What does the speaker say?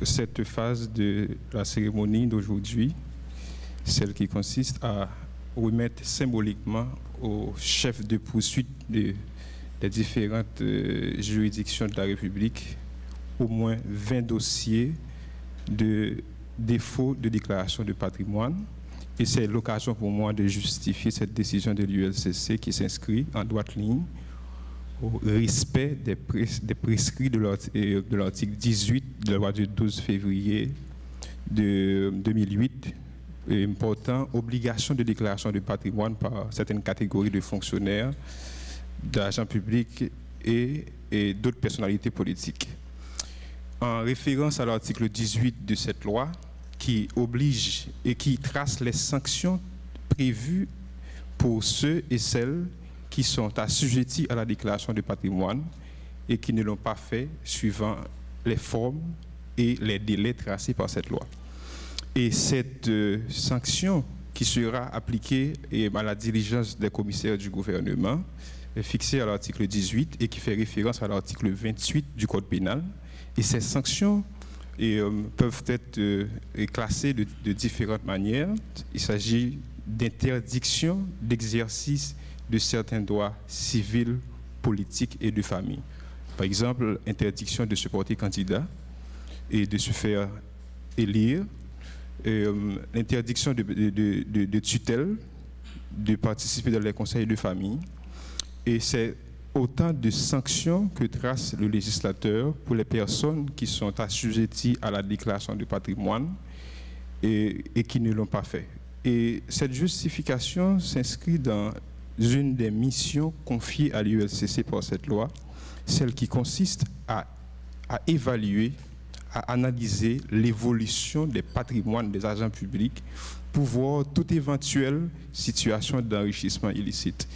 cette phase de la cérémonie d'aujourd'hui, celle qui consiste à remettre symboliquement au chef de poursuite des différentes juridictions de la République au moins 20 dossiers de défaut de déclaration de patrimoine. Et c'est l'occasion pour moi de justifier cette décision de l'ULCC qui s'inscrit en droite ligne au respect des prescrits de l'article 18 de la loi du 12 février de 2008, portant obligation de déclaration de patrimoine par certaines catégories de fonctionnaires, d'agents publics et d'autres personnalités politiques. En référence à l'article 18 de cette loi, qui oblige et qui trace les sanctions prévues pour ceux et celles qui sont assujettis à la déclaration de patrimoine et qui ne l'ont pas fait suivant les formes et les délais tracés par cette loi. Et cette sanction qui sera appliquée à la diligence des commissaires du gouvernement est fixée à l'article 18 et qui fait référence à l'article 28 du Code pénal. Et ces sanctions peuvent être classées de différentes manières. Il s'agit d'interdiction d'exercice de certains droits civils, politiques et de famille. Par exemple, interdiction de se porter candidat et de se faire élire, l'interdiction de tutelle, de participer dans les conseils de famille. Et c'est autant de sanctions que trace le législateur pour les personnes qui sont assujetties à la déclaration de patrimoine et qui ne l'ont pas fait. Et cette justification s'inscrit dans une des missions confiées à l'ULCC par cette loi, celle qui consiste à évaluer, à analyser l'évolution des patrimoines des agents publics pour voir toute éventuelle situation d'enrichissement illicite.